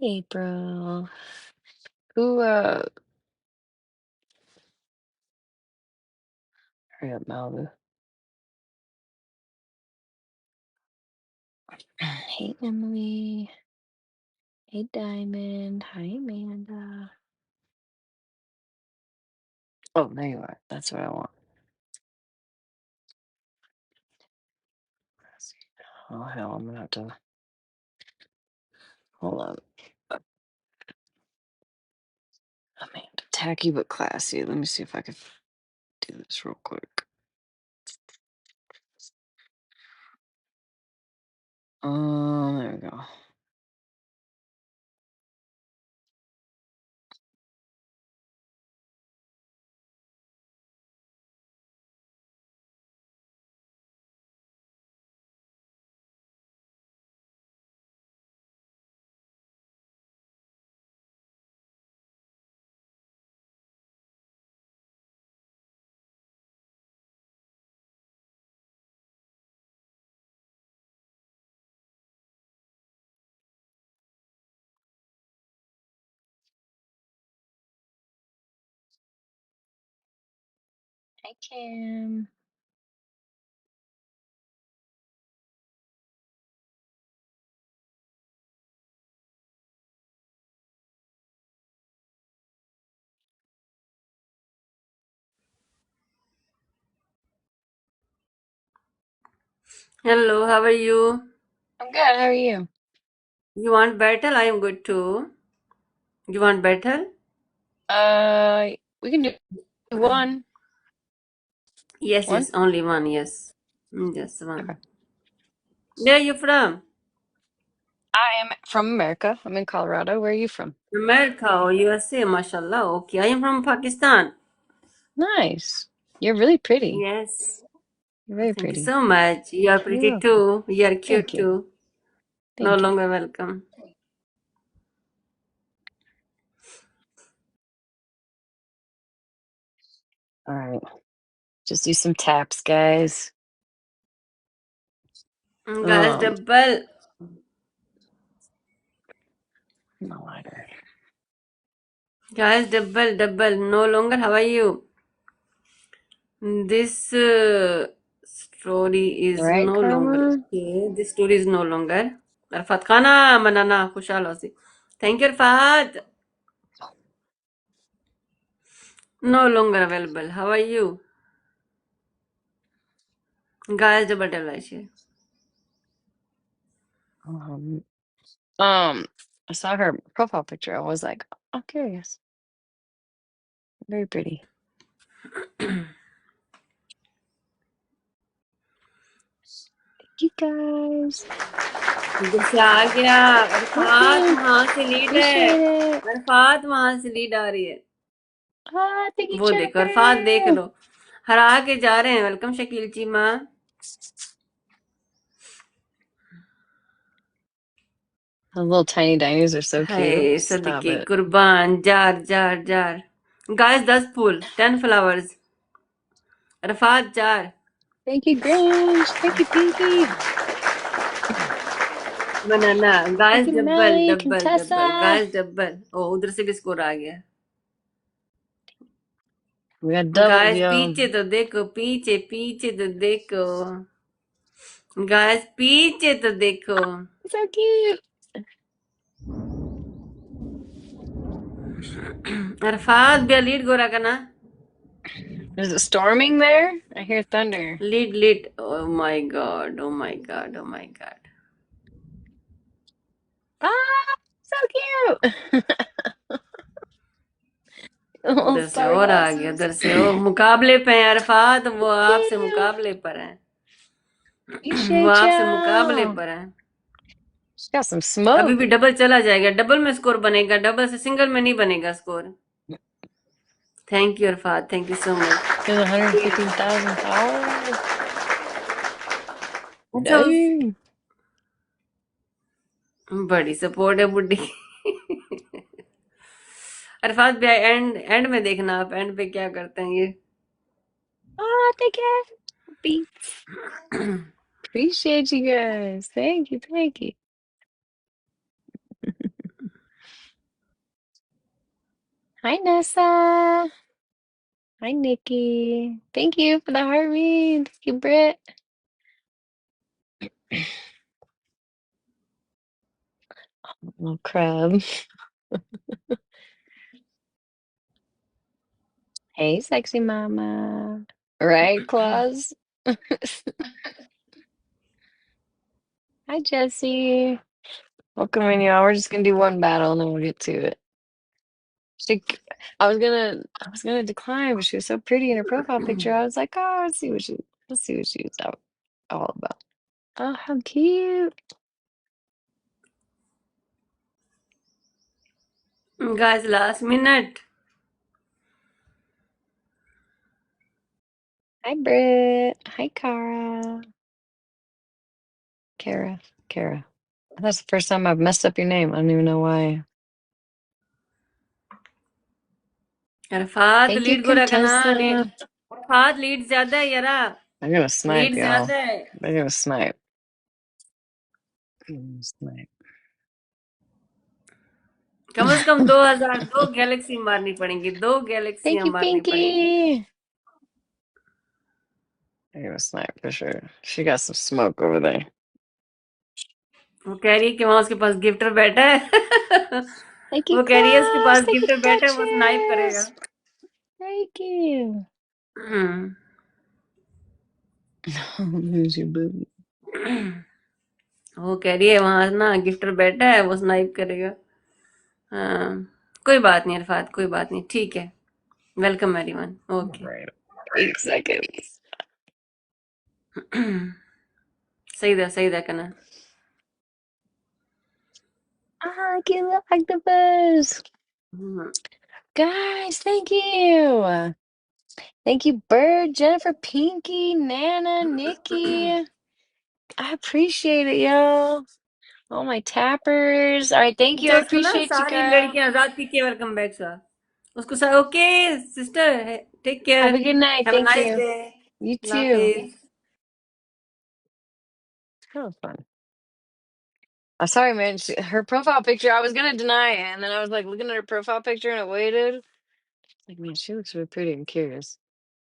April. Who, hurry up, Malibu. Hey, Emily. Hey, Diamond. Hi, Amanda. Oh, there you are. That's what I want. Oh, hell, I'm gonna have to. Hold on. Amanda, tacky but classy. Let me see if I can do this real quick. There we go. Hi, Kim. Hello, how are you? I'm good. How are you? You want battle? I am good too. You want battle? We can do one. Yes, One? yes, only one, yes. Just Okay. one. Where are you from? I am from America. I'm in Colorado. Where are you from? America or USA, mashallah. Okay, I am from Pakistan. Nice. You're really pretty. Yes. You're very Thank you pretty. so much. You are You're pretty welcome. too. You are Thank cute you. too. No Thank you. longer welcome. All right. Just do some taps, guys. Guys, double. My lighter. Guys, double, double. No longer. How are you? This story All is right, no longer. Karma. Okay, this story is no longer. Arfat Khana, Manana, Khushal Wasi. Thank you, Arfat. No longer available. How are you? Guys, double tell. Um, I saw her profile picture. I was like, oh, curious. Very pretty. Thank you, guys. इधर से आ गया Thank Arfat you. वहां से lead है Appreciate it. Arfat वहां से lead आ रही है Ah, thank you, वो देखो अरफात देख Jennifer. लो हरा के जा रहे हैं welcome Shakeel Cheema The little tiny diners are so cute. Hi Stop सदके it. कुर्बान जार जार जार गाइस 10 फूल 10 फ्लावर्स अरफात जार Thank you, Grinch. Thank you, Pinky. Banana Thank guys you, double Melly, double double Contessa. Guys double ओ उधर से भी स्कोर आ गया We got doubles, guys yo. पीछे तो देखो पीछे पीछे तो देखो गाइस पीछे तो देखो So cute. अरफात बिया लीड गोरा का ना Is it storming there? I hear thunder. Lead oh my God oh my God oh my God Ah, so cute. Little उधर से और आ गया sunglasses. उधर से ओ मुकाबले पे हैं अरफात वो आपसे Cute. मुकाबले पर है वो Appreciate आपसे मुकाबले y'all. पर है She got some अभी smoke. भी डबल चला जाएगा डबल में स्कोर बनेगा डबल से सिंगल में नहीं बनेगा score thank you Arafat thank you so much She has 115,000 followers. अच्छा Dang. बड़ी सपोर्ट है बुड्ढी अरफात भाई एंड एंड में देखना आप एंड पे क्या करते हैं ये Oh, thank you. Beats. Appreciate you guys. Thank you. Thank you. Hi, Nessa. Hi, Nikki. Thank you for the heart read. Thank you, Britt. Little crab. Hey, sexy mama. Right, Claus? Hi, Jesse. Welcome in, y'all. We're just gonna do one battle and then we'll get to it. She, I was gonna decline, but she was so pretty in her profile picture. I was like, oh, let's see what she's all about. Oh, how cute. Guys, last minute. Hi, Britt. Hi, Kara. Kara. Kara. That's the first time I've messed up your name. I don't even know why. Arfat Thank you, lead को रखा ना Contessa. Arfat lead ज्यादा है यारा I'm gonna snipe, lead y'all. ज्यादा है I'm gonna snipe. I'm gonna snipe. कम से कम 2000 दो गैलेक्सी मारनी पड़ेंगी दो Thank गैलेक्सियां you, मारनी पड़ेंगी Pinky. I'm gonna snipe for sure. She got some smoke over there. वो कह रही है कि वहां उसके पास गिफ्टर बैठा है Thank you, वो कह रही है उसके Klaus. Pass Thank you, gifter बैठा है वो स्नाइप करेगा Duchess. Thank you. Hmm, Lose your booty. वो कह रही है वहां ना गिफ्टर बैठा है वो स्नाइप करेगा हाँ कोई बात नहीं अरफात कोई बात नहीं ठीक है welcome everyone All okay right. 8 seconds. सही था कना Ah, get like the buzz. Hmm, Guys, thank you. Thank you, Bird, Jennifer, Pinky, Nana, Nikki. I appreciate it, y'all. All my tappers. All right, thank you. I अच्छा उसको ना appreciate you सारी guys. लड़कियां आजाद पी के welcome back sir उसको sir okay sister take Have care a good night. Have a Thank nice you. Day You too. हाफिज That was fun. I'm sorry, man. Her profile picture, I was gonna deny it, and then I was like looking at her profile picture and it waited. Like, man, she looks really pretty. I'm curious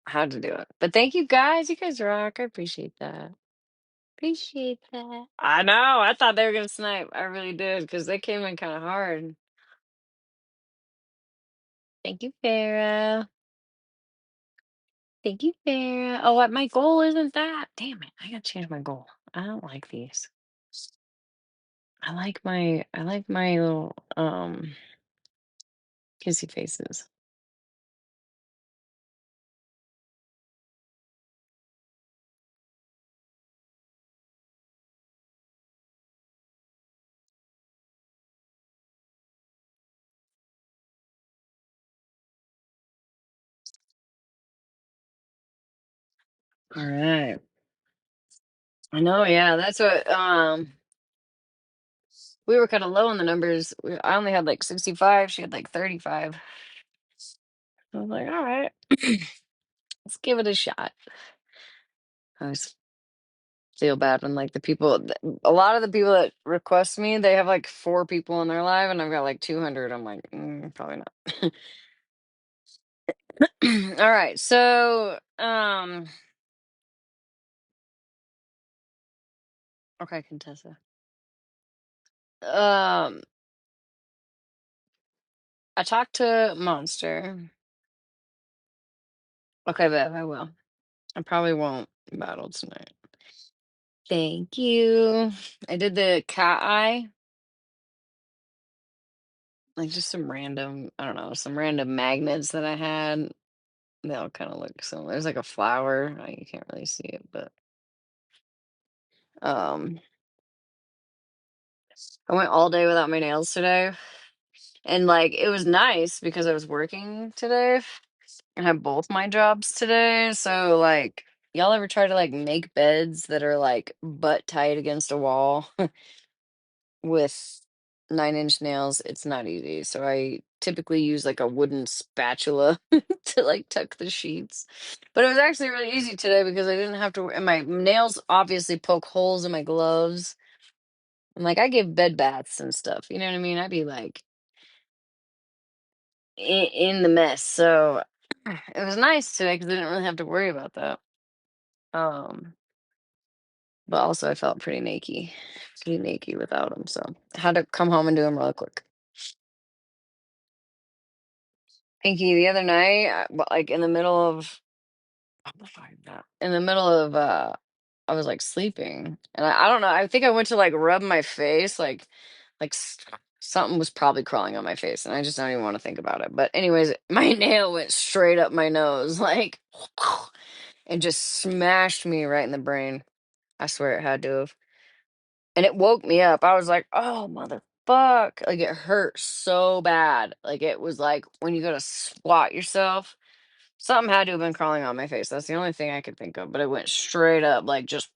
how to do it. But thank you guys. You guys rock. I appreciate that. Appreciate that. I know. I thought they were gonna snipe. I really did because they came in kind of hard. Thank you, Farah. Thank you, Farah. Oh, what my goal isn't that? Damn it! I gotta change my goal. I don't like these. I like my little kissy faces. All right. I know, yeah. That's what we were kind of low on the numbers. I only had like 65. She had like 35. I was like, all right, let's give it a shot. I always feel bad when like a lot of the people that request me, they have like 4 people in their live, and I've got like 200. I'm like, probably not. All right, so okay, Contessa. Um, I talked to Monster. Okay, Bev, I will. I probably won't battle tonight. Thank you. I did the cat eye, like just some random, I don't know, some random magnets that I had. They all kind of look similar. There's like a flower. You can't really see it, but um, I went all day without my nails today, and like it was nice because I was working today and had both my jobs today. So like, y'all ever try to like make beds that are like butt tight against a wall with 9-inch nails, it's not easy. So I typically use like a wooden spatula to like tuck the sheets. But it was actually really easy today because I didn't have to, and my nails obviously poke holes in my gloves. And like I give bed baths and stuff, you know what I mean? I'd be like in the mess. So it was nice today because I didn't really have to worry about that. Um, but also I felt pretty naked without them. So I had to come home and do them real quick. Pinky, the other night, like in the middle of, I'm gonna find that. In the middle of, I was like sleeping, and I don't know. I think I went to like rub my face, like something was probably crawling on my face, and I just don't even want to think about it. But anyways, my nail went straight up my nose, like, and just smashed me right in the brain. I swear it had to have, and it woke me up. I was like, oh motherfuck, like it hurt so bad. Like it was like when you go to squat yourself. Something had to have been crawling on my face. That's the only thing I could think of. But it went straight up, like just.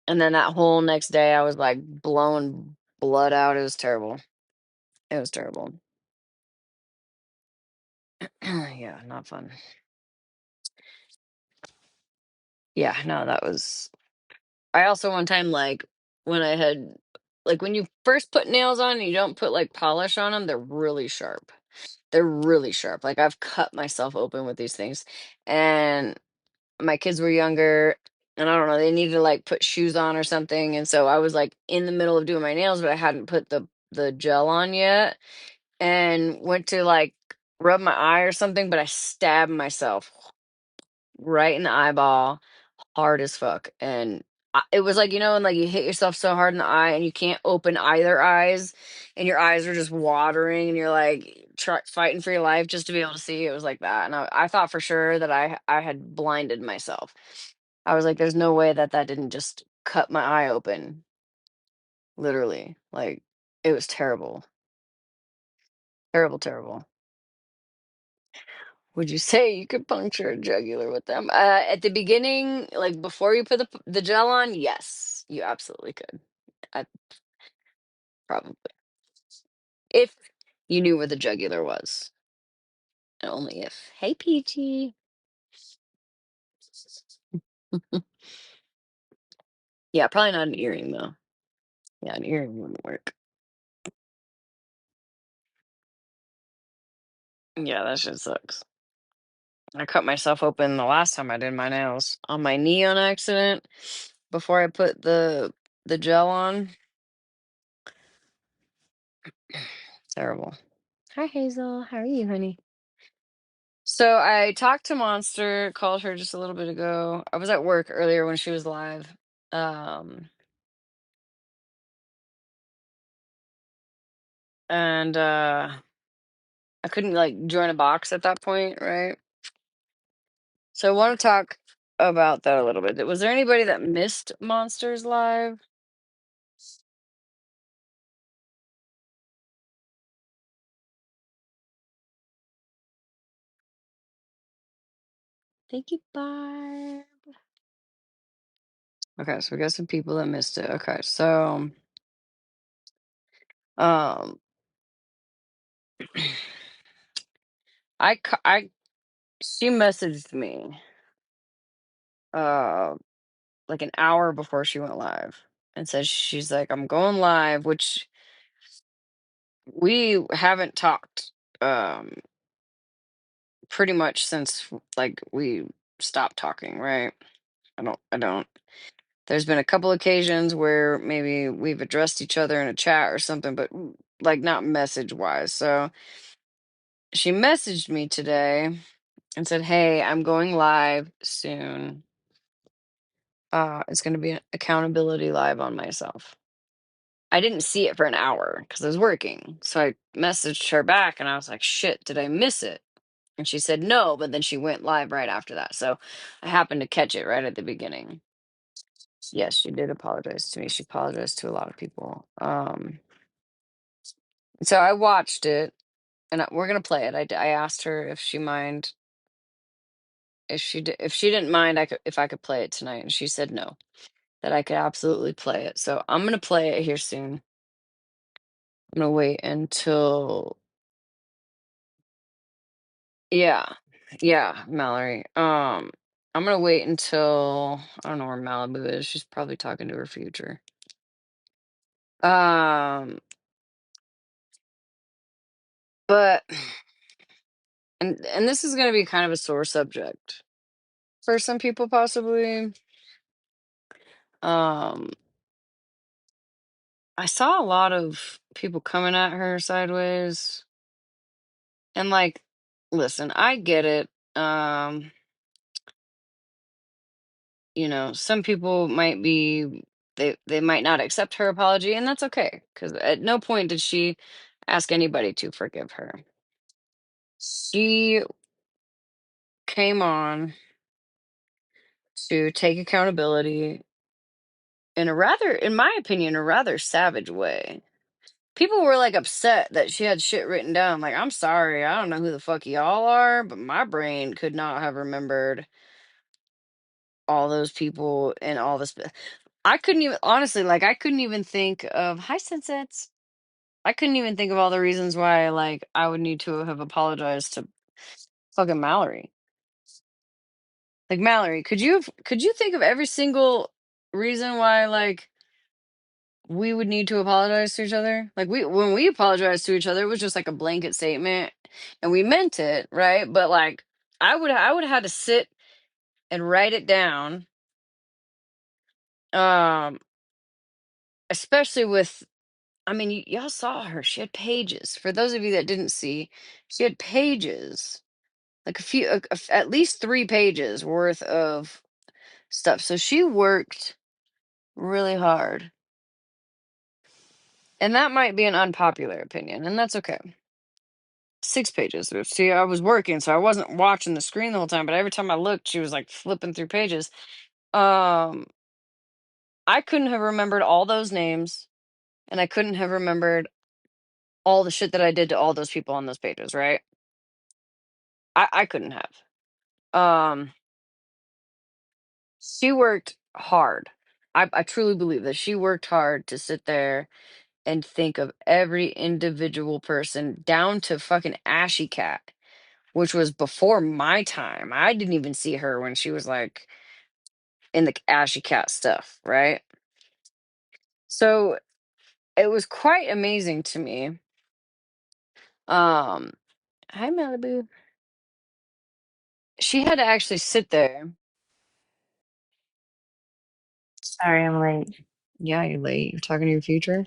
And then that whole next day, I was like blowing blood out. It was terrible. It was terrible. Yeah, not fun. Yeah, no, that was. I also one time, like, when I had, like, when you first put nails on and you don't put like polish on them, they're really sharp. They're really sharp. Like, I've cut myself open with these things. And my kids were younger, and I don't know, they needed to like put shoes on or something, and so I was like in the middle of doing my nails, but I hadn't put the gel on yet, and went to like rub my eye or something, but I stabbed myself right in the eyeball, hard as fuck, and it was like, you know, and like you hit yourself so hard in the eye and you can't open either eyes, and your eyes are just watering, and you're like fighting for your life just to be able to see. It was like that, and I thought for sure that I had blinded myself. I was like, there's no way that that didn't just cut my eye open, literally. Like, it was terrible. Terrible, terrible. Would you say you could puncture a jugular with them? At the beginning, like before you put the gel on, yes, you absolutely could. I probably. If you knew where the jugular was. And only if. Hey, Peachy. Yeah, probably not an earring, though. Yeah, an earring wouldn't work. Yeah, that shit sucks. I cut myself open the last time I did my nails on my knee on accident before I put the gel on. Terrible. Hi Hazel, how are you, honey? So I talked to Monster, called her just a little bit ago. I was at work earlier when she was live. Um and I couldn't like join a box at that point, right? So I want to talk about that a little bit. Was there anybody that missed Monsters live? Thank you, bye. Okay, so we got some people that missed it. Okay, so um I she messaged me uh like an hour before she went live and says she's like, I'm going live, which we haven't talked um pretty much since like we stopped talking, right? I don't there's been a couple occasions where maybe we've addressed each other in a chat or something, but like not message wise. So she messaged me today and said, hey, I'm going live soon. It's going to be an accountability live on myself. I didn't see it for an hour because I was working. So I messaged her back and I was like, shit, did I miss it? And she said no, but then she went live right after that. So I happened to catch it right at the beginning. Yes, she did apologize to me. She apologized to a lot of people. So I watched it, and we're gonna play it. I asked her if she mind if she didn't mind if I could play it tonight, and she said no, that I could absolutely play it. So I'm gonna play it here soon. I'm gonna wait until yeah. Yeah, Mallory. I'm gonna wait until I don't know where Malibu is. She's probably talking to her future. Um, but and this is gonna be kind of a sore subject for some people possibly. Um, I saw a lot of people coming at her sideways and like listen, I get it. Some people might be they might not accept her apology, and that's okay because at no point did she ask anybody to forgive her. She came on to take accountability in a rather, in my opinion, a rather savage way. People were like upset that she had shit written down. Like, I'm sorry, I don't know who the fuck y'all are, but my brain could not have remembered all those people and all this. I couldn't even, honestly, like, I couldn't even think of, hi, Sunsets. I couldn't even think of all the reasons why, like, I would need to have apologized to fucking Mallory. Like, Mallory, could you think of every single reason why, like, we would need to apologize to each other? Like, when we apologized to each other, it was just like a blanket statement, and we meant it, right? But like, I would have had to sit and write it down. Um, especially with, I mean, y'all saw her. She had pages. For those of you that didn't see, she had pages, like at least 3 pages worth of stuff. So she worked really hard. And that might be an unpopular opinion, and that's okay. 6 pages. See, I was working, so I wasn't watching the screen the whole time, but every time I looked, she was like flipping through pages. Um, I couldn't have remembered all those names, and I couldn't have remembered all the shit that I did to all those people on those pages, right? I couldn't have. Um, she worked hard. I truly believe that she worked hard to sit there and think of every individual person down to fucking Ashy Cat, which was before my time. I didn't even see her when she was like in the Ashy Cat stuff, right? So it was quite amazing to me. Um, Hi Malibu. She had to actually sit there. Sorry, I'm late. Yeah, you're late. You're talking to your future?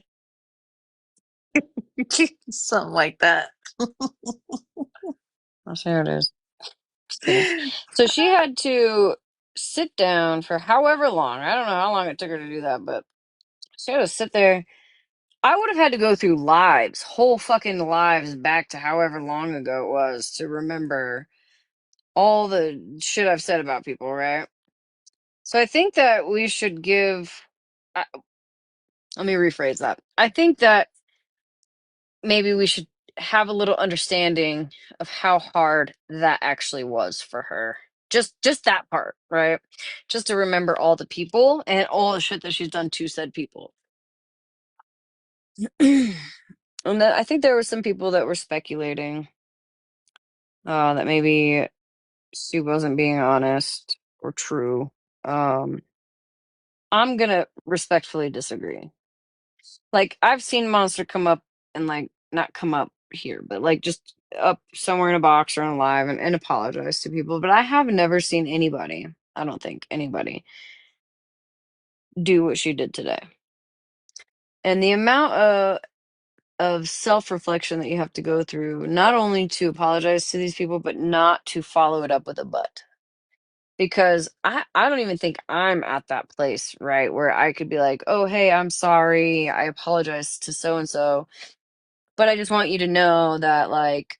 Something like that. I'll share it is. Just kidding. So she had to sit down for however long. I don't know how long it took her to do that, but she had to sit there. I would have had to go through lives, whole fucking lives back to however long ago it was to remember all the shit I've said about people, right? So I think that we should let me rephrase that. I think that maybe we should have a little understanding of how hard that actually was for her. Just that part, right? Just to remember all the people and all the shit that she's done to said people. And then I think there were some people that were speculating that maybe she wasn't being honest or true. Um, I'm gonna respectfully disagree. Like I've seen Monster come up and like not come up here, but like just up somewhere in a box or in a live and apologize to people. But I have never seen anybody, I don't think anybody, do what she did today. And the amount of self-reflection that you have to go through, not only to apologize to these people, but not to follow it up with a but. Because I don't even think I'm at that place, right? Where I could be like, oh, hey, I'm sorry. I apologize to so and so. But I just want you to know that, like,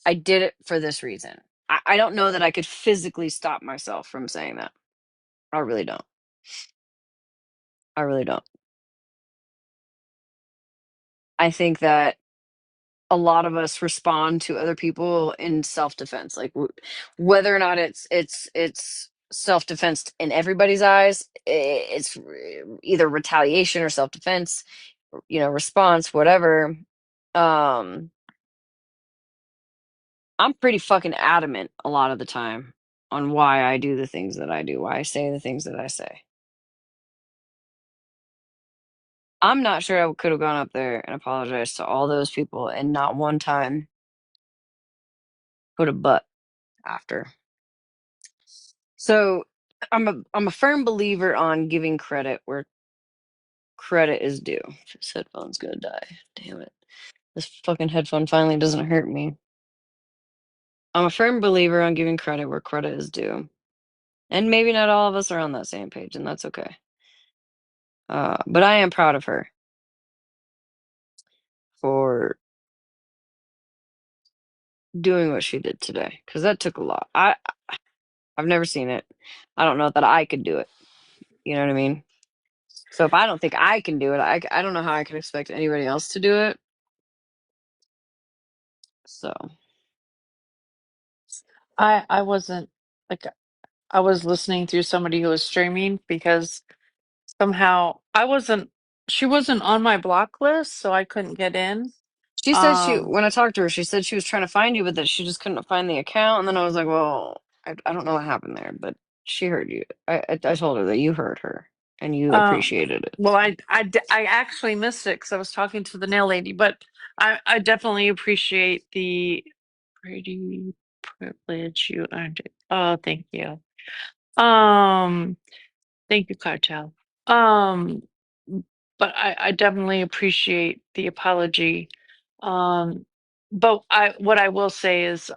I did it for this reason. I don't know that I could physically stop myself from saying that. I really don't. I really don't. I think that a lot of us respond to other people in self-defense, like whether or not it's self-defense in everybody's eyes, it's either retaliation or self-defense, response, whatever. Um, I'm pretty fucking adamant a lot of the time on why I do the things that I do, why I say the things that I say. I'm not sure I could have gone up there and apologized to all those people and not one time put a but after. So I'm a firm believer on giving credit where credit is due. This headphone's gonna die. Damn it. This fucking headphone finally doesn't hurt me. I'm a firm believer on giving credit where credit is due. And maybe not all of us are on that same page, and that's okay. But I am proud of her for doing what she did today, because that took a lot. I've never seen it. I don't know that I could do it. You know what I mean? So if I don't think I can do it, I don't know how I can expect anybody else to do it. So I wasn't like I was listening through somebody who was streaming because somehow I wasn't she wasn't on my block list, so I couldn't get in. she said Um when I talked to her, she said she was trying to find you, but that she just couldn't find the account. And then I was like, well, I don't know what happened there, but she heard you. I told her that you heard her and you um appreciated it. well I actually missed it because I was talking to the nail lady, but I definitely appreciate the pretty privilege you earned it. Oh, thank you. Um Thank you, Cartel. Um, but I definitely appreciate the apology. Um, but what I will say is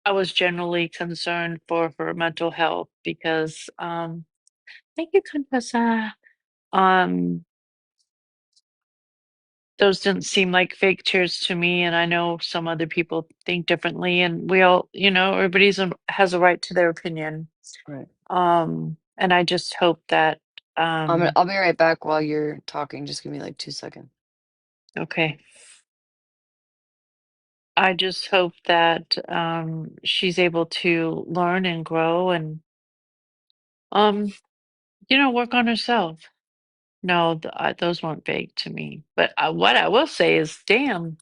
I was generally concerned for her mental health because thank you, Confessa. Um, those didn't seem like fake tears to me, and I know some other people think differently, and we all, everybody's has a right to their opinion. Right. And I just hope that I'll be right back while you're talking. Just give me like 2 seconds. okay. I just hope that she's able to learn and grow and um, work on herself. No, those weren't big to me. But what I will say is, damn,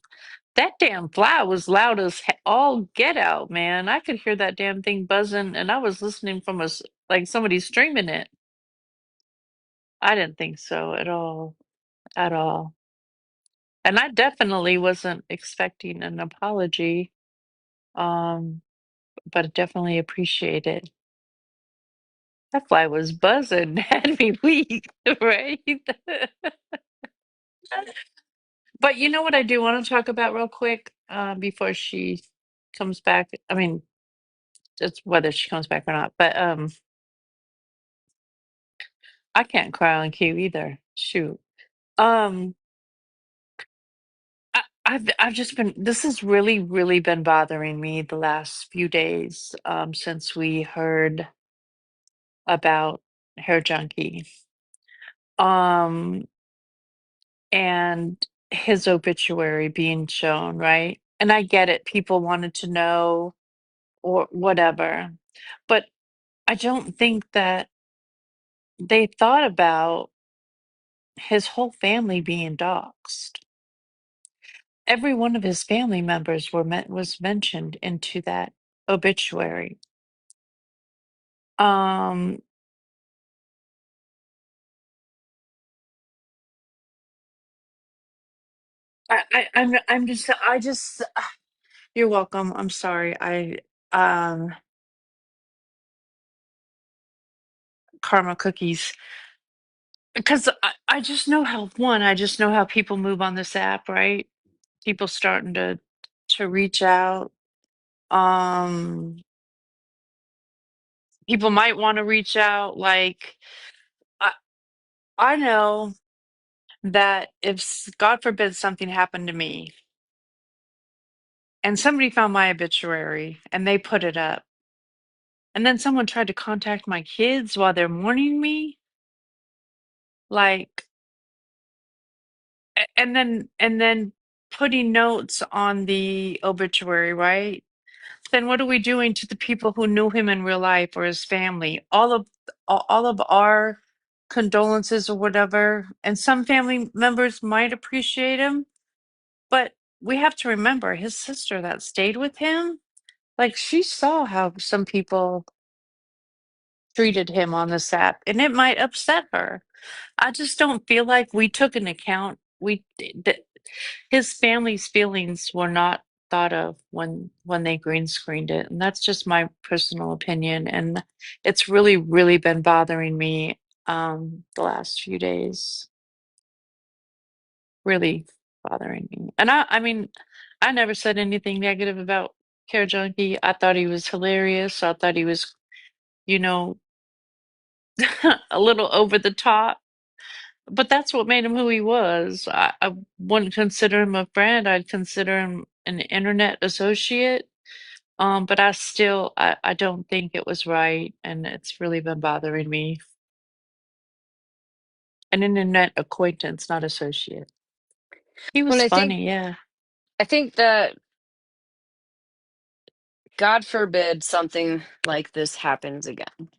that damn fly was loud as all get out, man. I could hear that damn thing buzzing, and I was listening from like somebody streaming it. I didn't think so at all, at all. And I definitely wasn't expecting an apology, um, but I definitely appreciate it. That fly was buzzing, had me weak, right? But you know what I do want to talk about real quick before she comes back. I mean, it's whether she comes back or not. But I can't cry on cue either. Shoot. Um, I've just been. This has really been bothering me the last few days since we heard about Hair Junkie. Um, and his obituary being shown, right? And I get it, people wanted to know or whatever, but I don't think that they thought about his whole family being doxxed. Every one of his family members was mentioned into that obituary. Um, I'm just you're welcome. I'm sorry. Um karma cookies. Because I just know how I just know how people move on this app, right? People starting to reach out. Um, People might want to reach out. Like I I know that if God forbid something happened to me and somebody found my obituary and they put it up, and then someone tried to contact my kids while they're mourning me, like, and then putting notes on the obituary, right? Then what are we doing to the people who knew him in real life or his family? All of our condolences or whatever, and some family members might appreciate him, but we have to remember his sister that stayed with him, like, she saw how some people treated him on this app, and it might upset her. I just don't feel like we took an account. His family's feelings were not thought of when they green screened it, and that's just my personal opinion. And it's really, really been bothering me the last few days. Really bothering me. And I mean, I never said anything negative about Care Junkie. I thought he was hilarious. I thought he was, you know, a little over the top. But that's what made him who he was. I wouldn't consider him a friend. I'd consider him an internet associate. But I don't think it was right, and it's really been bothering me. An internet acquaintance, not associate. He When was funny, yeah. I think that God forbid something like this happens again.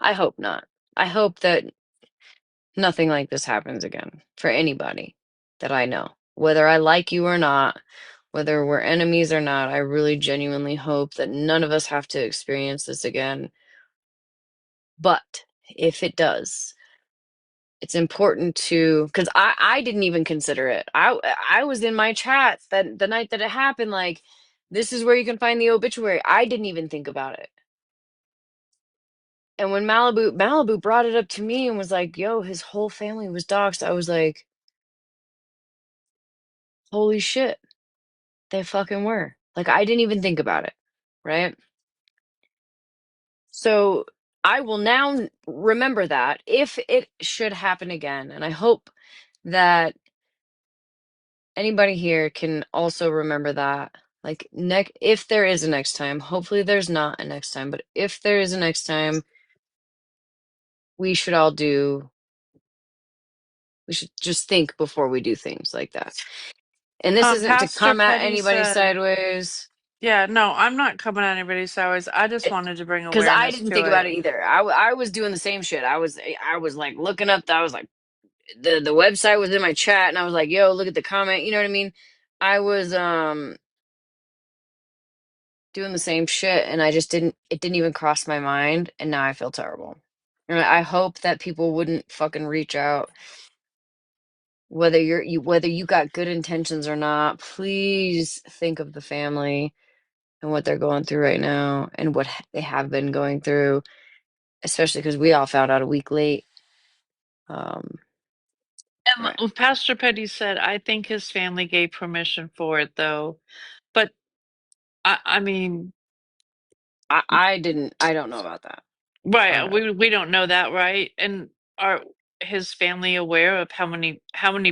I hope not. I hope that nothing like this happens again for anybody that I know. Whether I like you or not, whether we're enemies or not, I really genuinely hope that none of us have to experience this again. But if it does, it's important to, because I didn't even consider it. I was in my chat that the night that it happened, like, this is where you can find the obituary. I didn't even think about it. And when Malibu brought it up to me and was like, yo, his whole family was doxxed, I was like, holy shit, they fucking were. Like, I didn't even think about it, right? So I will now remember that if it should happen again. And I hope that anybody here can also remember that. Like, if there is a next time, hopefully there's not a next time, but if there is a next time, we should all do, we should just think before we do things like that. And this isn't to Pastor come at Petty anybody said, sideways, yeah, no, I'm not coming at anybody's sideways. I just wanted to bring because I awareness didn't to think about it. it either. I was doing the same shit. I was like looking up. I was like, the website was in my chat, and I was like, yo, look at the comment. You know what I mean? I was doing the same shit, and I just didn't. It didn't even cross my mind, and now I feel terrible. And I hope that people wouldn't fucking reach out, whether you got good intentions or not. Please think of the family and what they're going through right now, and what they have been going through, especially because we all found out a week late. Um, And right. Pastor Petty said, I think his family gave permission for it, though. But I mean, I didn't. I don't know about that. right, Uh, we don't know that, right? And are his family aware of how many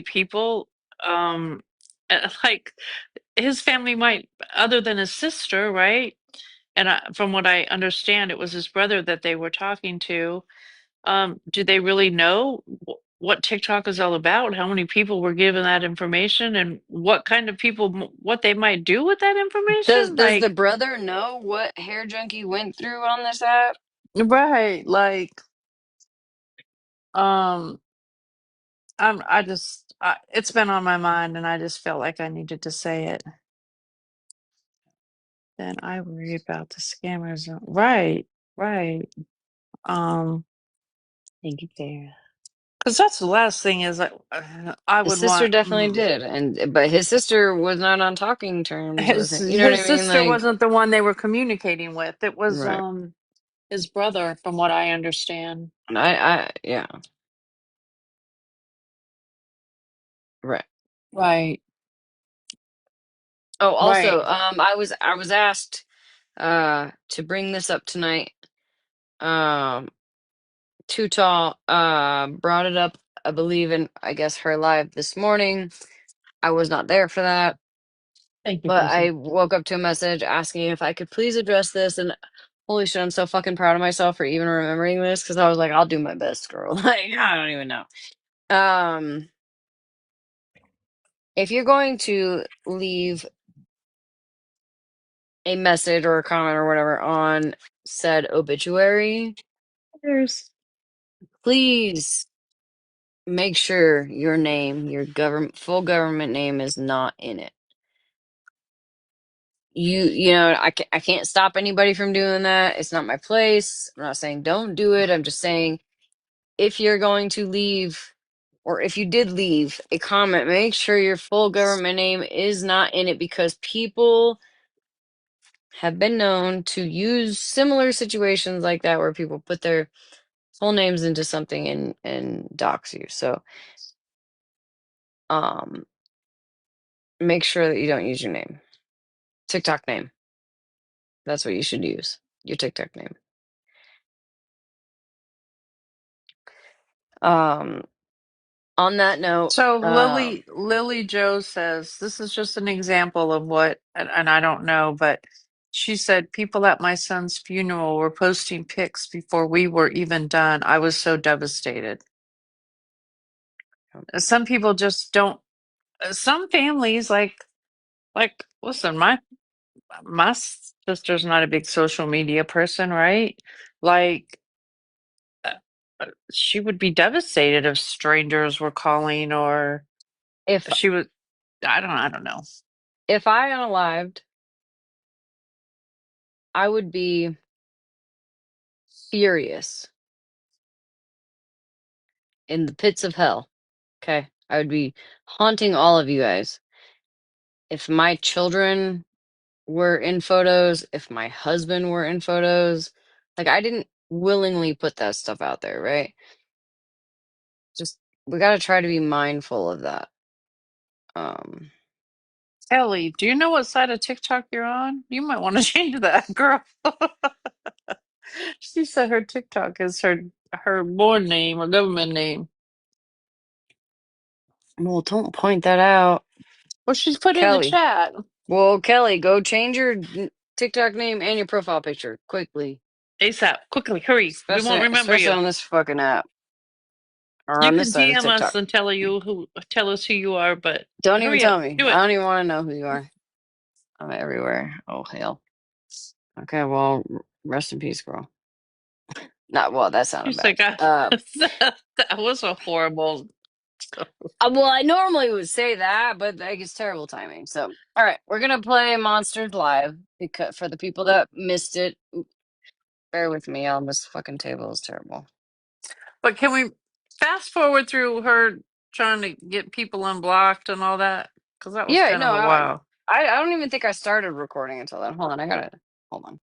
people like his family might, other than his sister, right? And from what I understand, it was his brother that they were talking to. Do they really know what TikTok is all about? How many people were given that information, and what kind of people, what they might do with that information? does the Like, brother know what Hair Junkie went through on this app? right, like, um, it's been on my mind, and I just felt like I needed to say it. Then I worry about the scammers. Right, right. Um, Thank you, Tara. because that's the last thing is I His would sister want. definitely did, and but his sister was not on talking terms with his him. You know what his I mean? sister Like, wasn't the one they were communicating with. It was right. his brother, from what I understand. And yeah, right. Right, Oh, also, right. I was asked to bring this up tonight. Um, Too Tall brought it up, I believe, in I guess her live this morning. I was not there for that, Thank you, but Chrissy. I woke up to a message asking if I could please address this, and holy shit, I'm so fucking proud of myself for even remembering this, because I was like, I'll do my best, girl. Like, I don't even know. Um, if you're going to leave a message or a comment or whatever on said obituary, There's please make sure your name, your government full government name is not in it. I can't stop anybody from doing that. It's not my place. I'm not saying don't do it. I'm just saying if you're going to leave, or if you did leave a comment, make sure your full government name is not in it, because people have been known to use similar situations like that where people put their full names into something and dox you. So um make sure that you don't use your name. TikTok name. That's what you should use. Your TikTok name. Um on that note, So Lily Joe says this is just an example of what, and I don't know, but she said people at my son's funeral were posting pics before we were even done. I was so devastated. Some people just don't. Some families like listen, my sister's not a big social media person, right? Like uh, she would be devastated if strangers were calling, or if she would. I don't know. if I unalived, I would be furious in the pits of hell. Okay? I would be haunting all of you guys. If my children were in photos, if my husband were in photos, like I didn't willingly put that stuff out there, right? Just we got to try to be mindful of that. Um Ellie, do you know what side of TikTok you're on? You might want to change that, girl. She said her TikTok is her board name or government name. well, don't point that out, Well, she's put in the Kelly. chat. Well, Kelly, go change your TikTok name and your profile picture quickly, ASAP, quickly, hurry. We won't remember especially you. on this fucking app or You on can this side of DM us TikTok. and tell us who you are, but Don't even hurry up, tell me. do I it. don't even want to know who you are. I'm everywhere. Oh hell. Okay, well, rest in peace, girl. Not well. That sounded She's bad. like, that was a horrible. Well, I normally would say that, but like it's terrible timing. So, all right, we're gonna play Monsters Live because for the people that missed it, bear with me. On this fucking table is terrible. But can we fast forward through her trying to get people unblocked and all that? Because that was Yeah, kind no, of a wow. I don't even think I started recording until then. Hold on, I gotta hold on.